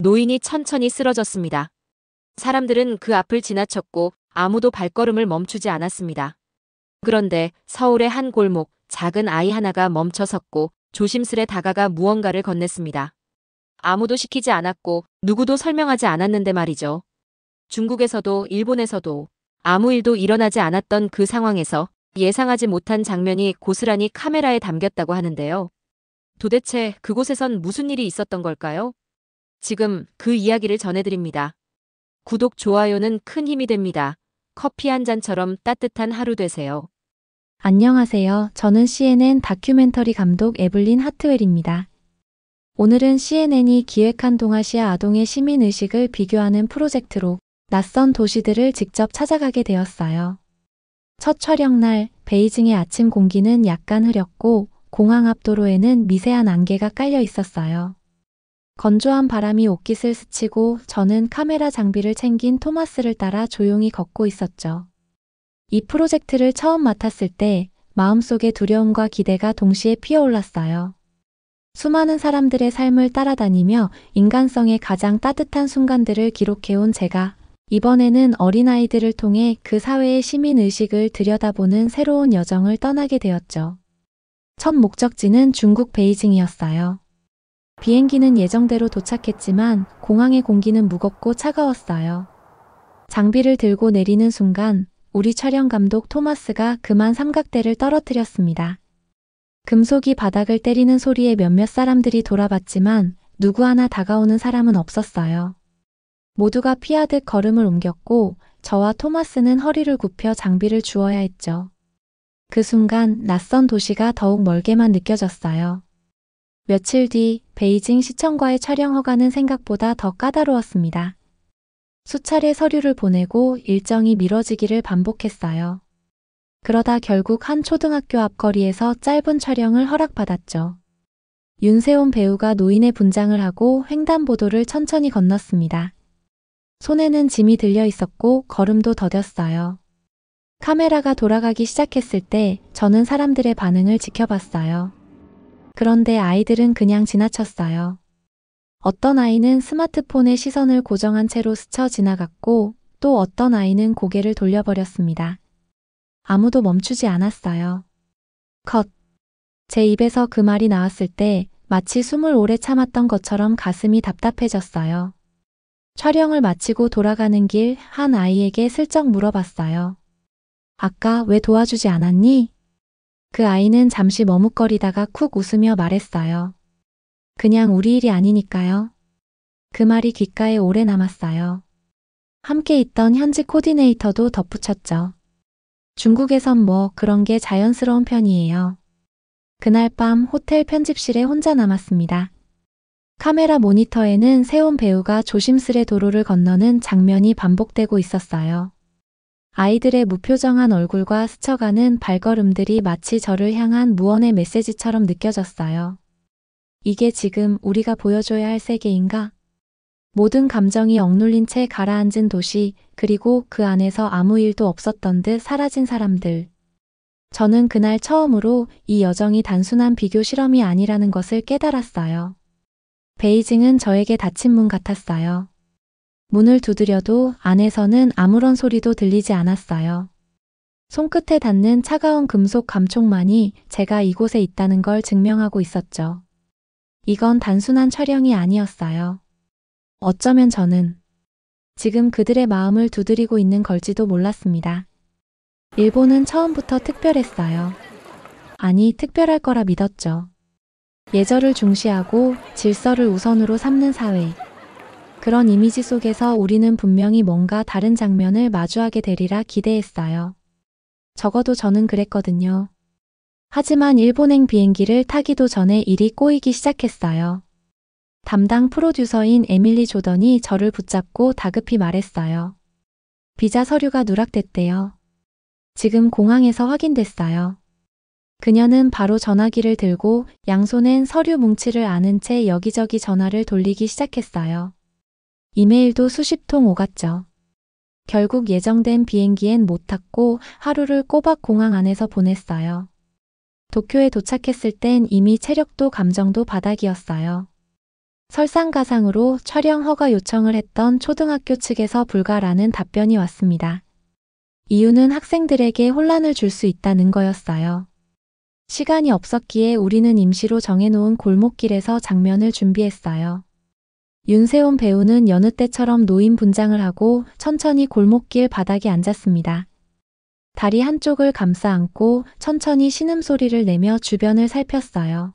노인이 천천히 쓰러졌습니다. 사람들은 그 앞을 지나쳤고 아무도 발걸음을 멈추지 않았습니다. 그런데 서울의 한 골목, 작은 아이 하나가 멈춰 섰고 조심스레 다가가 무언가를 건넸습니다. 아무도 시키지 않았고 누구도 설명하지 않았는데 말이죠. 중국에서도 일본에서도 아무 일도 일어나지 않았던 그 상황에서 예상하지 못한 장면이 고스란히 카메라에 담겼다고 하는데요. 도대체 그곳에선 무슨 일이 있었던 걸까요? 지금 그 이야기를 전해드립니다. 구독, 좋아요는 큰 힘이 됩니다. 커피 한 잔처럼 따뜻한 하루 되세요. 안녕하세요. 저는 CNN 다큐멘터리 감독 에블린 하트웰입니다. 오늘은 CNN이 기획한 동아시아 아동의 시민의식을 비교하는 프로젝트로 낯선 도시들을 직접 찾아가게 되었어요. 첫 촬영날, 베이징의 아침 공기는 약간 흐렸고 공항 앞 도로에는 미세한 안개가 깔려 있었어요. 건조한 바람이 옷깃을 스치고 저는 카메라 장비를 챙긴 토마스를 따라 조용히 걷고 있었죠. 이 프로젝트를 처음 맡았을 때 마음속에 두려움과 기대가 동시에 피어올랐어요. 수많은 사람들의 삶을 따라다니며 인간성의 가장 따뜻한 순간들을 기록해온 제가 이번에는 어린아이들을 통해 그 사회의 시민의식을 들여다보는 새로운 여정을 떠나게 되었죠. 첫 목적지는 중국 베이징이었어요. 비행기는 예정대로 도착했지만 공항의 공기는 무겁고 차가웠어요. 장비를 들고 내리는 순간 우리 촬영 감독 토마스가 그만 삼각대를 떨어뜨렸습니다. 금속이 바닥을 때리는 소리에 몇몇 사람들이 돌아봤지만 누구 하나 다가오는 사람은 없었어요. 모두가 피하듯 걸음을 옮겼고 저와 토마스는 허리를 굽혀 장비를 주워야 했죠. 그 순간 낯선 도시가 더욱 멀게만 느껴졌어요. 며칠 뒤 베이징 시청과의 촬영 허가는 생각보다 더 까다로웠습니다. 수차례 서류를 보내고 일정이 미뤄지기를 반복했어요. 그러다 결국 한 초등학교 앞거리에서 짧은 촬영을 허락받았죠. 윤세온 배우가 노인의 분장을 하고 횡단보도를 천천히 건넜습니다. 손에는 짐이 들려 있었고 걸음도 더뎠어요. 카메라가 돌아가기 시작했을 때 저는 사람들의 반응을 지켜봤어요. 그런데 아이들은 그냥 지나쳤어요. 어떤 아이는 스마트폰에 시선을 고정한 채로 스쳐 지나갔고 또 어떤 아이는 고개를 돌려버렸습니다. 아무도 멈추지 않았어요. 컷. 제 입에서 그 말이 나왔을 때 마치 숨을 오래 참았던 것처럼 가슴이 답답해졌어요. 촬영을 마치고 돌아가는 길 한 아이에게 슬쩍 물어봤어요. 아까 왜 도와주지 않았니? 그 아이는 잠시 머뭇거리다가 쿡 웃으며 말했어요. 그냥 우리 일이 아니니까요. 그 말이 귓가에 오래 남았어요. 함께 있던 현지 코디네이터도 덧붙였죠. 중국에선 뭐 그런 게 자연스러운 편이에요. 그날 밤 호텔 편집실에 혼자 남았습니다. 카메라 모니터에는 세온 배우가 조심스레 도로를 건너는 장면이 반복되고 있었어요. 아이들의 무표정한 얼굴과 스쳐가는 발걸음들이 마치 저를 향한 무언의 메시지처럼 느껴졌어요. 이게 지금 우리가 보여줘야 할 세계인가? 모든 감정이 억눌린 채 가라앉은 도시, 그리고 그 안에서 아무 일도 없었던 듯 사라진 사람들. 저는 그날 처음으로 이 여정이 단순한 비교 실험이 아니라는 것을 깨달았어요. 베이징은 저에게 닫힌 문 같았어요. 문을 두드려도 안에서는 아무런 소리도 들리지 않았어요. 손끝에 닿는 차가운 금속 감촉만이 제가 이곳에 있다는 걸 증명하고 있었죠. 이건 단순한 촬영이 아니었어요. 어쩌면 저는 지금 그들의 마음을 두드리고 있는 걸지도 몰랐습니다. 일본은 처음부터 특별했어요. 아니, 특별할 거라 믿었죠. 예절을 중시하고 질서를 우선으로 삼는 사회. 그런 이미지 속에서 우리는 분명히 뭔가 다른 장면을 마주하게 되리라 기대했어요. 적어도 저는 그랬거든요. 하지만 일본행 비행기를 타기도 전에 일이 꼬이기 시작했어요. 담당 프로듀서인 에밀리 조던이 저를 붙잡고 다급히 말했어요. 비자 서류가 누락됐대요. 지금 공항에서 확인됐어요. 그녀는 바로 전화기를 들고 양손엔 서류 뭉치를 안은 채 여기저기 전화를 돌리기 시작했어요. 이메일도 수십 통 오갔죠. 결국 예정된 비행기엔 못 탔고 하루를 꼬박 공항 안에서 보냈어요. 도쿄에 도착했을 땐 이미 체력도 감정도 바닥이었어요. 설상가상으로 촬영 허가 요청을 했던 초등학교 측에서 불가라는 답변이 왔습니다. 이유는 학생들에게 혼란을 줄 수 있다는 거였어요. 시간이 없었기에 우리는 임시로 정해놓은 골목길에서 장면을 준비했어요. 윤세온 배우는 여느 때처럼 노인 분장을 하고 천천히 골목길 바닥에 앉았습니다. 다리 한쪽을 감싸 안고 천천히 신음소리를 내며 주변을 살폈어요.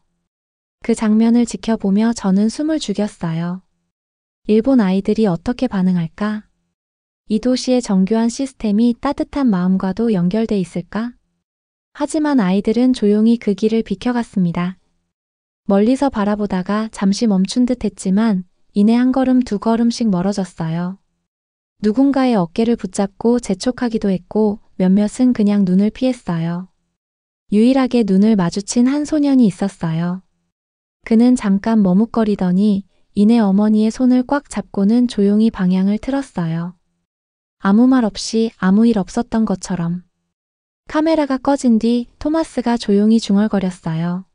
그 장면을 지켜보며 저는 숨을 죽였어요. 일본 아이들이 어떻게 반응할까? 이 도시의 정교한 시스템이 따뜻한 마음과도 연결돼 있을까? 하지만 아이들은 조용히 그 길을 비켜갔습니다. 멀리서 바라보다가 잠시 멈춘 듯 했지만 이내 한 걸음 두 걸음씩 멀어졌어요. 누군가의 어깨를 붙잡고 재촉하기도 했고 몇몇은 그냥 눈을 피했어요. 유일하게 눈을 마주친 한 소년이 있었어요. 그는 잠깐 머뭇거리더니 이내 어머니의 손을 꽉 잡고는 조용히 방향을 틀었어요. 아무 말 없이 아무 일 없었던 것처럼. 카메라가 꺼진 뒤 토마스가 조용히 중얼거렸어요.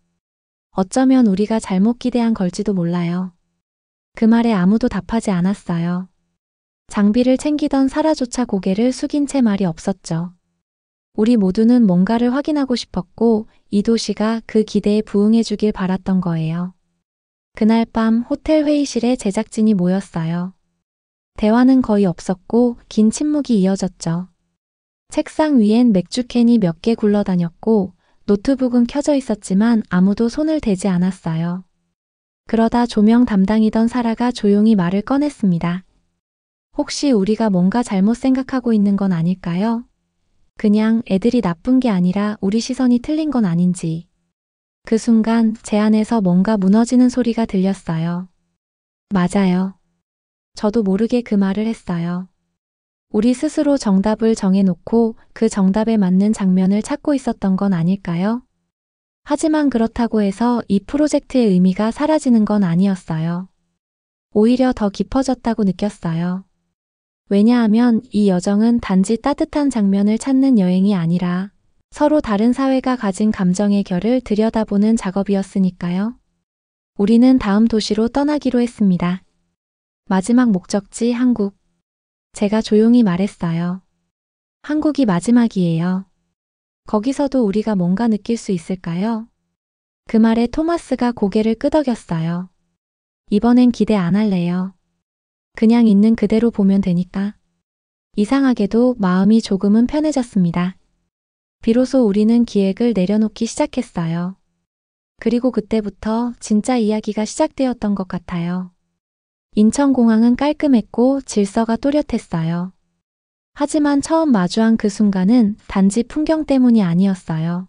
어쩌면 우리가 잘못 기대한 걸지도 몰라요. 그 말에 아무도 답하지 않았어요. 장비를 챙기던 사라조차 고개를 숙인 채 말이 없었죠. 우리 모두는 뭔가를 확인하고 싶었고 이 도시가 그 기대에 부응해주길 바랐던 거예요. 그날 밤 호텔 회의실에 제작진이 모였어요. 대화는 거의 없었고 긴 침묵이 이어졌죠. 책상 위엔 맥주캔이 몇 개 굴러다녔고 노트북은 켜져 있었지만 아무도 손을 대지 않았어요. 그러다 조명 담당이던 사라가 조용히 말을 꺼냈습니다. 혹시 우리가 뭔가 잘못 생각하고 있는 건 아닐까요? 그냥 애들이 나쁜 게 아니라 우리 시선이 틀린 건 아닌지. 그 순간 제 안에서 뭔가 무너지는 소리가 들렸어요. 맞아요. 저도 모르게 그 말을 했어요. 우리 스스로 정답을 정해놓고 그 정답에 맞는 장면을 찾고 있었던 건 아닐까요? 하지만 그렇다고 해서 이 프로젝트의 의미가 사라지는 건 아니었어요. 오히려 더 깊어졌다고 느꼈어요. 왜냐하면 이 여정은 단지 따뜻한 장면을 찾는 여행이 아니라 서로 다른 사회가 가진 감정의 결을 들여다보는 작업이었으니까요. 우리는 다음 도시로 떠나기로 했습니다. 마지막 목적지 한국. 제가 조용히 말했어요. 한국이 마지막이에요. 거기서도 우리가 뭔가 느낄 수 있을까요? 그 말에 토마스가 고개를 끄덕였어요. 이번엔 기대 안 할래요. 그냥 있는 그대로 보면 되니까. 이상하게도 마음이 조금은 편해졌습니다. 비로소 우리는 기획을 내려놓기 시작했어요. 그리고 그때부터 진짜 이야기가 시작되었던 것 같아요. 인천공항은 깔끔했고 질서가 또렷했어요. 하지만 처음 마주한 그 순간은 단지 풍경 때문이 아니었어요.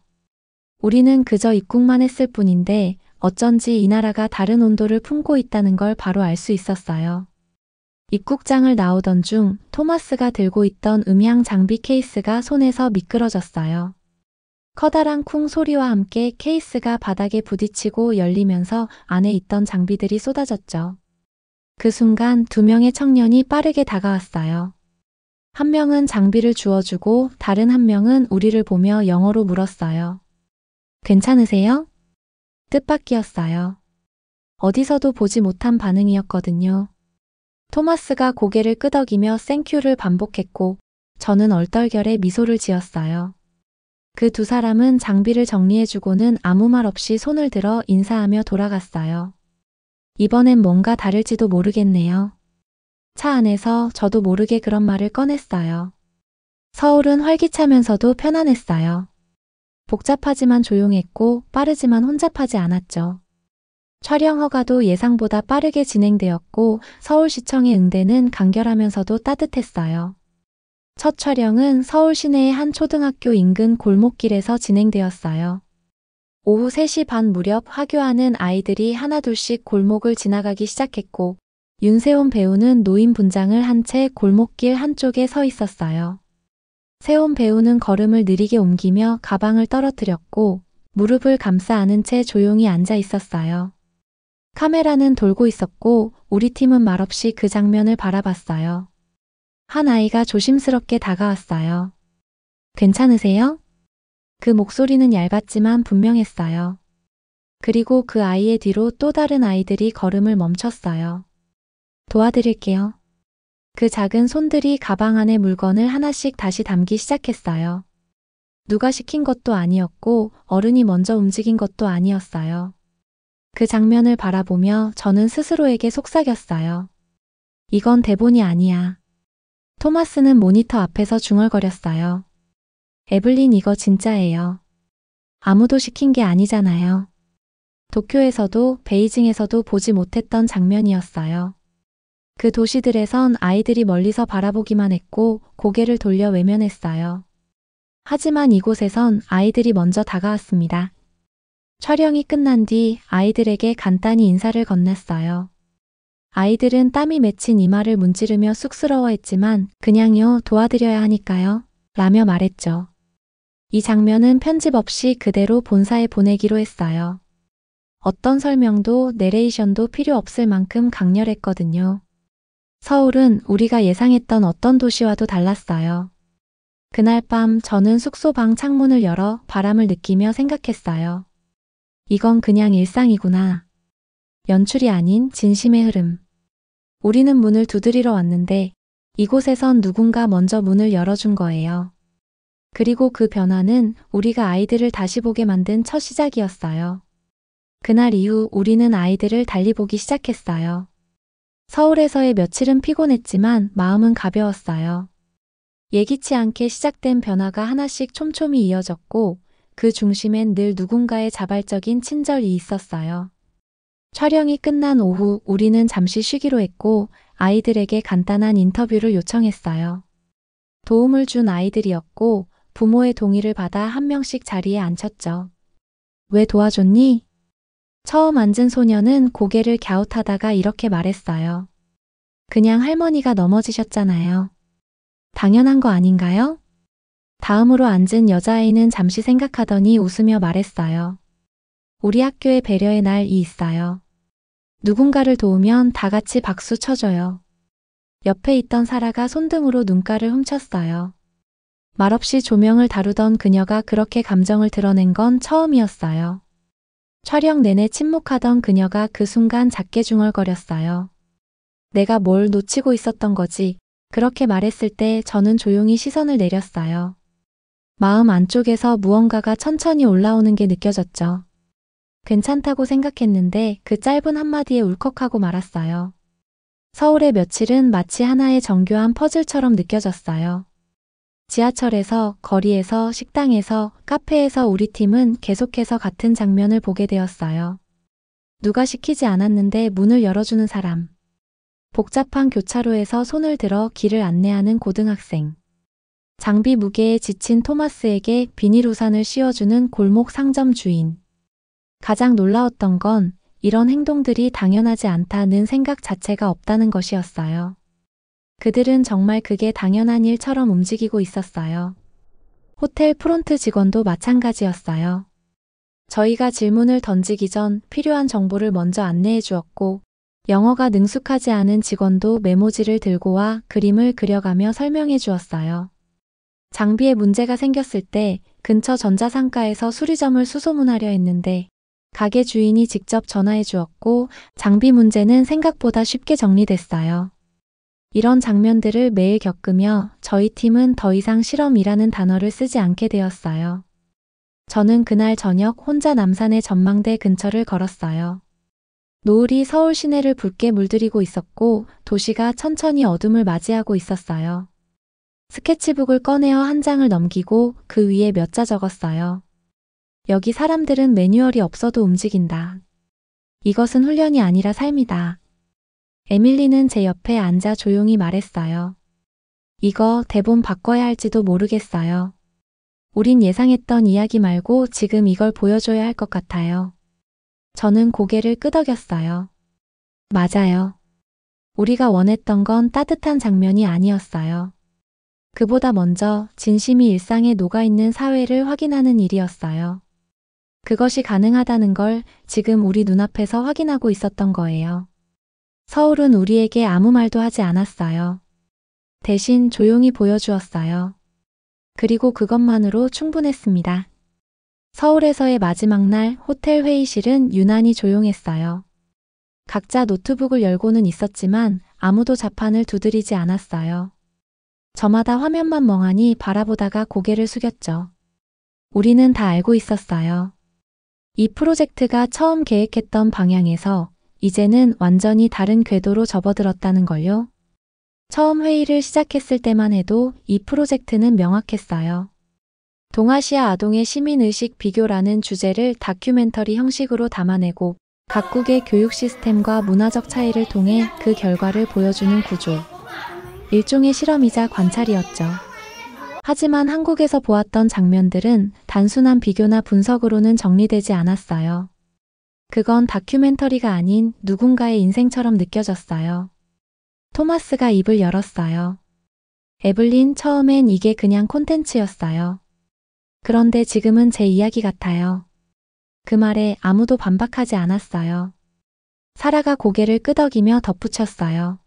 우리는 그저 입국만 했을 뿐인데 어쩐지 이 나라가 다른 온도를 품고 있다는 걸 바로 알 수 있었어요. 입국장을 나오던 중 토마스가 들고 있던 음향 장비 케이스가 손에서 미끄러졌어요. 커다란 쿵 소리와 함께 케이스가 바닥에 부딪히고 열리면서 안에 있던 장비들이 쏟아졌죠. 그 순간 두 명의 청년이 빠르게 다가왔어요. 한 명은 장비를 주워주고 다른 한 명은 우리를 보며 영어로 물었어요. 괜찮으세요? 뜻밖이었어요. 어디서도 보지 못한 반응이었거든요. 토마스가 고개를 끄덕이며 땡큐를 반복했고 저는 얼떨결에 미소를 지었어요. 그 두 사람은 장비를 정리해주고는 아무 말 없이 손을 들어 인사하며 돌아갔어요. 이번엔 뭔가 다를지도 모르겠네요. 차 안에서 저도 모르게 그런 말을 꺼냈어요. 서울은 활기차면서도 편안했어요. 복잡하지만 조용했고 빠르지만 혼잡하지 않았죠. 촬영 허가도 예상보다 빠르게 진행되었고 서울시청의 응대는 간결하면서도 따뜻했어요. 첫 촬영은 서울 시내의 한 초등학교 인근 골목길에서 진행되었어요. 오후 3시 반 무렵 하교하는 아이들이 하나둘씩 골목을 지나가기 시작했고 윤세온 배우는 노인 분장을 한 채 골목길 한쪽에 서 있었어요. 세온 배우는 걸음을 느리게 옮기며 가방을 떨어뜨렸고 무릎을 감싸 안은 채 조용히 앉아 있었어요. 카메라는 돌고 있었고 우리 팀은 말없이 그 장면을 바라봤어요. 한 아이가 조심스럽게 다가왔어요. 괜찮으세요? 그 목소리는 얇았지만 분명했어요. 그리고 그 아이의 뒤로 또 다른 아이들이 걸음을 멈췄어요. 도와드릴게요. 그 작은 손들이 가방 안에 물건을 하나씩 다시 담기 시작했어요. 누가 시킨 것도 아니었고 어른이 먼저 움직인 것도 아니었어요. 그 장면을 바라보며 저는 스스로에게 속삭였어요. 이건 대본이 아니야. 토마스는 모니터 앞에서 중얼거렸어요. 에블린, 이거 진짜예요. 아무도 시킨 게 아니잖아요. 도쿄에서도 베이징에서도 보지 못했던 장면이었어요. 그 도시들에선 아이들이 멀리서 바라보기만 했고 고개를 돌려 외면했어요. 하지만 이곳에선 아이들이 먼저 다가왔습니다. 촬영이 끝난 뒤 아이들에게 간단히 인사를 건넸어요. 아이들은 땀이 맺힌 이마를 문지르며 쑥스러워했지만 그냥요, 도와드려야 하니까요 라며 말했죠. 이 장면은 편집 없이 그대로 본사에 보내기로 했어요. 어떤 설명도 내레이션도 필요 없을 만큼 강렬했거든요. 서울은 우리가 예상했던 어떤 도시와도 달랐어요. 그날 밤 저는 숙소 방 창문을 열어 바람을 느끼며 생각했어요. 이건 그냥 일상이구나. 연출이 아닌 진심의 흐름. 우리는 문을 두드리러 왔는데 이곳에선 누군가 먼저 문을 열어준 거예요. 그리고 그 변화는 우리가 아이들을 다시 보게 만든 첫 시작이었어요. 그날 이후 우리는 아이들을 달리 보기 시작했어요. 서울에서의 며칠은 피곤했지만 마음은 가벼웠어요. 예기치 않게 시작된 변화가 하나씩 촘촘히 이어졌고 그 중심엔 늘 누군가의 자발적인 친절이 있었어요. 촬영이 끝난 오후 우리는 잠시 쉬기로 했고 아이들에게 간단한 인터뷰를 요청했어요. 도움을 준 아이들이었고 부모의 동의를 받아 한 명씩 자리에 앉혔죠. 왜 도와줬니? 처음 앉은 소녀는 고개를 갸웃하다가 이렇게 말했어요. 그냥 할머니가 넘어지셨잖아요. 당연한 거 아닌가요? 다음으로 앉은 여자아이는 잠시 생각하더니 웃으며 말했어요. 우리 학교에 배려의 날이 있어요. 누군가를 도우면 다 같이 박수 쳐줘요. 옆에 있던 사라가 손등으로 눈가를 훔쳤어요. 말없이 조명을 다루던 그녀가 그렇게 감정을 드러낸 건 처음이었어요. 촬영 내내 침묵하던 그녀가 그 순간 작게 중얼거렸어요. 내가 뭘 놓치고 있었던 거지. 그렇게 말했을 때 저는 조용히 시선을 내렸어요. 마음 안쪽에서 무언가가 천천히 올라오는 게 느껴졌죠. 괜찮다고 생각했는데 그 짧은 한마디에 울컥하고 말았어요. 서울의 며칠은 마치 하나의 정교한 퍼즐처럼 느껴졌어요. 지하철에서, 거리에서, 식당에서, 카페에서 우리 팀은 계속해서 같은 장면을 보게 되었어요. 누가 시키지 않았는데 문을 열어주는 사람. 복잡한 교차로에서 손을 들어 길을 안내하는 고등학생. 장비 무게에 지친 토마스에게 비닐 우산을 씌워주는 골목 상점 주인. 가장 놀라웠던 건 이런 행동들이 당연하지 않다는 생각 자체가 없다는 것이었어요. 그들은 정말 그게 당연한 일처럼 움직이고 있었어요. 호텔 프론트 직원도 마찬가지였어요. 저희가 질문을 던지기 전 필요한 정보를 먼저 안내해 주었고, 영어가 능숙하지 않은 직원도 메모지를 들고 와 그림을 그려가며 설명해 주었어요. 장비에 문제가 생겼을 때 근처 전자상가에서 수리점을 수소문하려 했는데 가게 주인이 직접 전화해 주었고 장비 문제는 생각보다 쉽게 정리됐어요. 이런 장면들을 매일 겪으며 저희 팀은 더 이상 실험이라는 단어를 쓰지 않게 되었어요. 저는 그날 저녁 혼자 남산의 전망대 근처를 걸었어요. 노을이 서울 시내를 붉게 물들이고 있었고 도시가 천천히 어둠을 맞이하고 있었어요. 스케치북을 꺼내어 한 장을 넘기고 그 위에 몇 자 적었어요. 여기 사람들은 매뉴얼이 없어도 움직인다. 이것은 훈련이 아니라 삶이다. 에밀리는 제 옆에 앉아 조용히 말했어요. 이거 대본 바꿔야 할지도 모르겠어요. 우린 예상했던 이야기 말고 지금 이걸 보여줘야 할 것 같아요. 저는 고개를 끄덕였어요. 맞아요. 우리가 원했던 건 따뜻한 장면이 아니었어요. 그보다 먼저 진심이 일상에 녹아있는 사회를 확인하는 일이었어요. 그것이 가능하다는 걸 지금 우리 눈앞에서 확인하고 있었던 거예요. 서울은 우리에게 아무 말도 하지 않았어요. 대신 조용히 보여주었어요. 그리고 그것만으로 충분했습니다. 서울에서의 마지막 날 호텔 회의실은 유난히 조용했어요. 각자 노트북을 열고는 있었지만 아무도 자판을 두드리지 않았어요. 저마다 화면만 멍하니 바라보다가 고개를 숙였죠. 우리는 다 알고 있었어요. 이 프로젝트가 처음 계획했던 방향에서 이제는 완전히 다른 궤도로 접어들었다는 걸요. 처음 회의를 시작했을 때만 해도 이 프로젝트는 명확했어요. 동아시아 아동의 시민의식 비교라는 주제를 다큐멘터리 형식으로 담아내고 각국의 교육 시스템과 문화적 차이를 통해 그 결과를 보여주는 구조. 일종의 실험이자 관찰이었죠. 하지만 한국에서 보았던 장면들은 단순한 비교나 분석으로는 정리되지 않았어요. 그건 다큐멘터리가 아닌 누군가의 인생처럼 느껴졌어요. 토마스가 입을 열었어요. 에블린, 처음엔 이게 그냥 콘텐츠였어요. 그런데 지금은 제 이야기 같아요. 그 말에 아무도 반박하지 않았어요. 사라가 고개를 끄덕이며 덧붙였어요.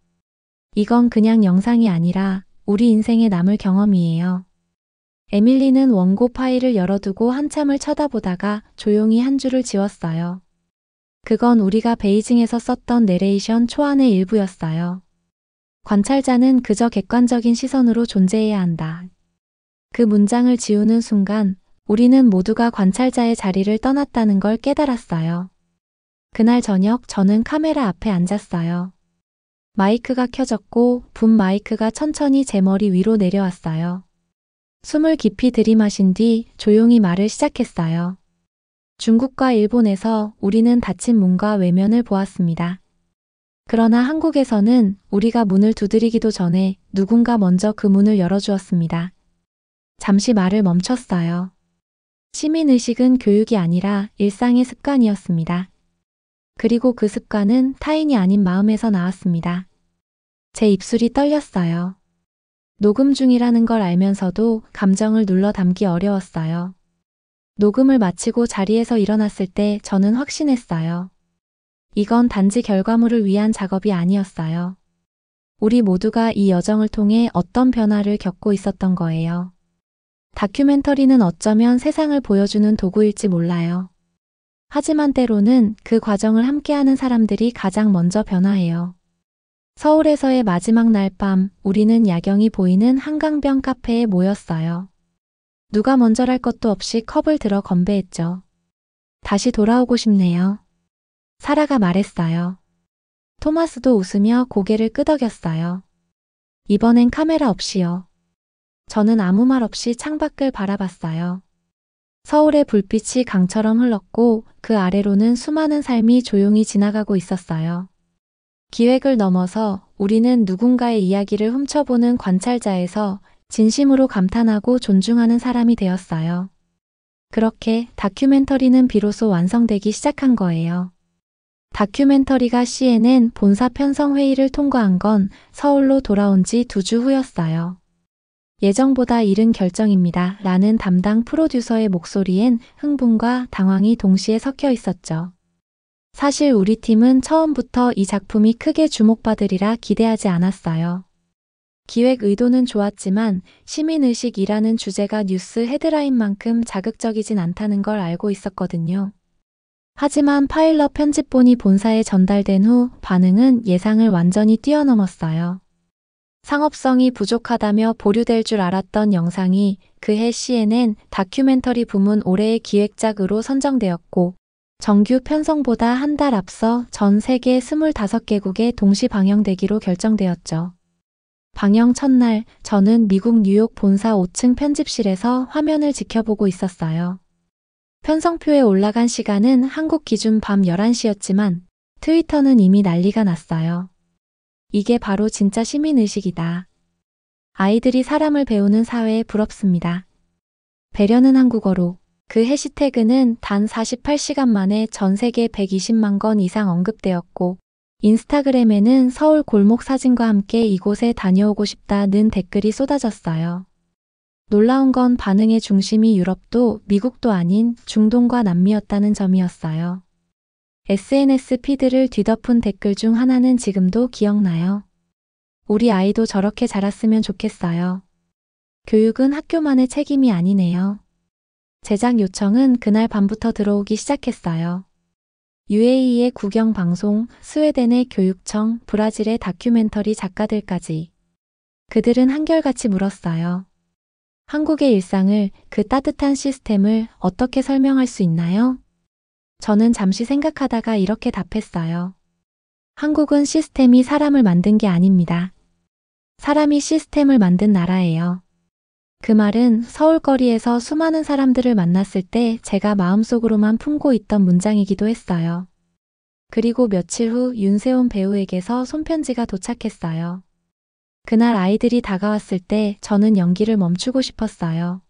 이건 그냥 영상이 아니라 우리 인생에 남을 경험이에요. 에밀리는 원고 파일을 열어두고 한참을 쳐다보다가 조용히 한 줄을 지웠어요. 그건 우리가 베이징에서 썼던 내레이션 초안의 일부였어요. 관찰자는 그저 객관적인 시선으로 존재해야 한다. 그 문장을 지우는 순간 우리는 모두가 관찰자의 자리를 떠났다는 걸 깨달았어요. 그날 저녁 저는 카메라 앞에 앉았어요. 마이크가 켜졌고 붐 마이크가 천천히 제 머리 위로 내려왔어요. 숨을 깊이 들이마신 뒤 조용히 말을 시작했어요. 중국과 일본에서 우리는 닫힌 문과 외면을 보았습니다. 그러나 한국에서는 우리가 문을 두드리기도 전에 누군가 먼저 그 문을 열어주었습니다. 잠시 말을 멈췄어요. 시민의식은 교육이 아니라 일상의 습관이었습니다. 그리고 그 습관은 타인이 아닌 마음에서 나왔습니다. 제 입술이 떨렸어요. 녹음 중이라는 걸 알면서도 감정을 눌러 담기 어려웠어요. 녹음을 마치고 자리에서 일어났을 때 저는 확신했어요. 이건 단지 결과물을 위한 작업이 아니었어요. 우리 모두가 이 여정을 통해 어떤 변화를 겪고 있었던 거예요. 다큐멘터리는 어쩌면 세상을 보여주는 도구일지 몰라요. 하지만 때로는 그 과정을 함께하는 사람들이 가장 먼저 변화해요. 서울에서의 마지막 날 밤, 우리는 야경이 보이는 한강변 카페에 모였어요. 누가 먼저랄 것도 없이 컵을 들어 건배했죠. 다시 돌아오고 싶네요. 사라가 말했어요. 토마스도 웃으며 고개를 끄덕였어요. 이번엔 카메라 없이요. 저는 아무 말 없이 창밖을 바라봤어요. 서울의 불빛이 강처럼 흘렀고 그 아래로는 수많은 삶이 조용히 지나가고 있었어요. 기획을 넘어서 우리는 누군가의 이야기를 훔쳐보는 관찰자에서 진심으로 감탄하고 존중하는 사람이 되었어요. 그렇게 다큐멘터리는 비로소 완성되기 시작한 거예요. 다큐멘터리가 CNN 본사 편성 회의를 통과한 건 서울로 돌아온 지 2주 후였어요. 예정보다 이른 결정입니다. 라는 담당 프로듀서의 목소리엔 흥분과 당황이 동시에 섞여 있었죠. 사실 우리 팀은 처음부터 이 작품이 크게 주목받으리라 기대하지 않았어요. 기획 의도는 좋았지만 시민의식이라는 주제가 뉴스 헤드라인만큼 자극적이진 않다는 걸 알고 있었거든요. 하지만 파일럿 편집본이 본사에 전달된 후 반응은 예상을 완전히 뛰어넘었어요. 상업성이 부족하다며 보류될 줄 알았던 영상이 그해 CNN 다큐멘터리 부문 올해의 기획작으로 선정되었고 정규 편성보다 한 달 앞서 전 세계 25개국에 동시 방영되기로 결정되었죠. 방영 첫날 저는 미국 뉴욕 본사 5층 편집실에서 화면을 지켜보고 있었어요. 편성표에 올라간 시간은 한국 기준 밤 11시였지만 트위터는 이미 난리가 났어요. 이게 바로 진짜 시민의식이다. 아이들이 사람을 배우는 사회에 부럽습니다. 배려는 한국어로. 그 해시태그는 단 48시간 만에 전 세계 120만 건 이상 언급되었고 인스타그램에는 서울 골목 사진과 함께 이곳에 다녀오고 싶다는 댓글이 쏟아졌어요. 놀라운 건 반응의 중심이 유럽도 미국도 아닌 중동과 남미였다는 점이었어요. SNS 피드를 뒤덮은 댓글 중 하나는 지금도 기억나요. 우리 아이도 저렇게 자랐으면 좋겠어요. 교육은 학교만의 책임이 아니네요. 제작 요청은 그날 밤부터 들어오기 시작했어요. UAE의 국영 방송, 스웨덴의 교육청, 브라질의 다큐멘터리 작가들까지. 그들은 한결같이 물었어요. 한국의 일상을, 그 따뜻한 시스템을 어떻게 설명할 수 있나요? 저는 잠시 생각하다가 이렇게 답했어요. 한국은 시스템이 사람을 만든 게 아닙니다. 사람이 시스템을 만든 나라예요. 그 말은 서울거리에서 수많은 사람들을 만났을 때 제가 마음속으로만 품고 있던 문장이기도 했어요. 그리고 며칠 후 윤세온 배우에게서 손편지가 도착했어요. 그날 아이들이 다가왔을 때 저는 연기를 멈추고 싶었어요.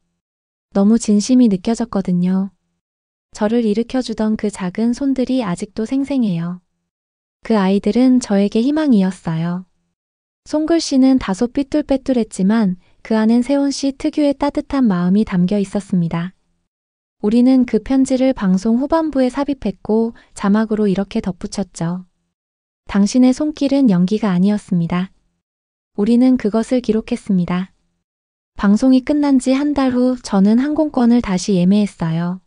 너무 진심이 느껴졌거든요. 저를 일으켜주던 그 작은 손들이 아직도 생생해요. 그 아이들은 저에게 희망이었어요. 손글씨는 다소 삐뚤빼뚤했지만 그 안엔 세온 씨 특유의 따뜻한 마음이 담겨 있었습니다. 우리는 그 편지를 방송 후반부에 삽입했고 자막으로 이렇게 덧붙였죠. 당신의 손길은 연기가 아니었습니다. 우리는 그것을 기록했습니다. 방송이 끝난 지 한 달 후 저는 항공권을 다시 예매했어요.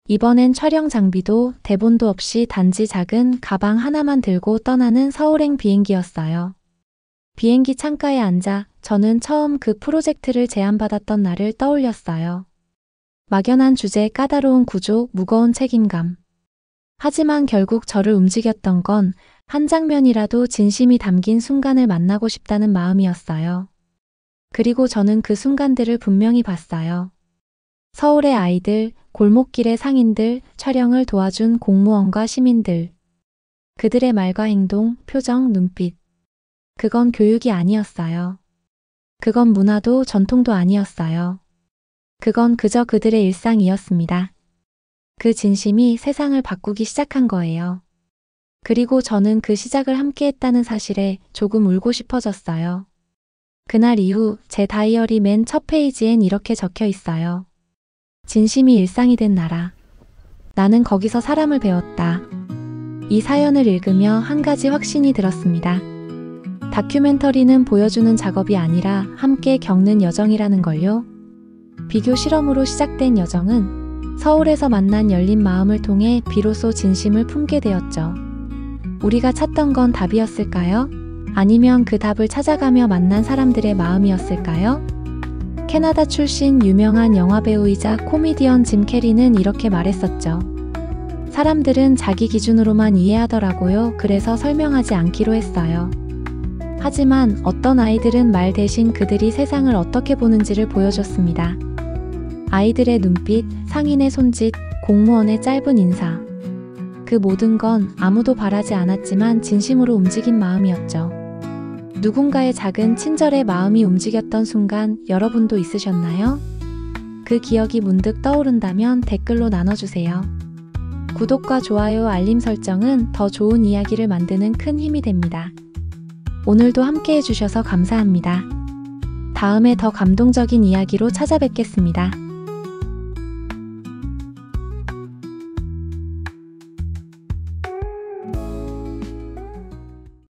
이번엔 촬영 장비도 대본도 없이 단지 작은 가방 하나만 들고 떠나는 서울행 비행기였어요. 비행기 창가에 앉아 저는 처음 그 프로젝트를 제안받았던 날을 떠올렸어요. 막연한 주제, 까다로운 구조, 무거운 책임감. 하지만 결국 저를 움직였던 건 한 장면이라도 진심이 담긴 순간을 만나고 싶다는 마음이었어요. 그리고 저는 그 순간들을 분명히 봤어요. 서울의 아이들, 골목길의 상인들, 촬영을 도와준 공무원과 시민들. 그들의 말과 행동, 표정, 눈빛. 그건 교육이 아니었어요. 그건 문화도 전통도 아니었어요. 그건 그저 그들의 일상이었습니다. 그 진심이 세상을 바꾸기 시작한 거예요. 그리고 저는 그 시작을 함께 했다는 사실에 조금 울고 싶어졌어요. 그날 이후 제 다이어리 맨 첫 페이지엔 이렇게 적혀 있어요. 진심이 일상이 된 나라. 나는 거기서 사람을 배웠다. 이 사연을 읽으며 한 가지 확신이 들었습니다. 다큐멘터리는 보여주는 작업이 아니라 함께 겪는 여정이라는 걸요. 비교 실험으로 시작된 여정은 서울에서 만난 열린 마음을 통해 비로소 진심을 품게 되었죠. 우리가 찾던 건 답이었을까요? 아니면 그 답을 찾아가며 만난 사람들의 마음이었을까요? 캐나다 출신 유명한 영화배우이자 코미디언 짐 캐리는 이렇게 말했었죠. 사람들은 자기 기준으로만 이해하더라고요. 그래서 설명하지 않기로 했어요. 하지만 어떤 아이들은 말 대신 그들이 세상을 어떻게 보는지를 보여줬습니다. 아이들의 눈빛, 상인의 손짓, 공무원의 짧은 인사. 그 모든 건 아무도 바라지 않았지만 진심으로 움직인 마음이었죠. 누군가의 작은 친절의 마음이 움직였던 순간 여러분도 있으셨나요? 그 기억이 문득 떠오른다면 댓글로 나눠주세요. 구독과 좋아요, 알림 설정은 더 좋은 이야기를 만드는 큰 힘이 됩니다. 오늘도 함께 해주셔서 감사합니다. 다음에 더 감동적인 이야기로 찾아뵙겠습니다.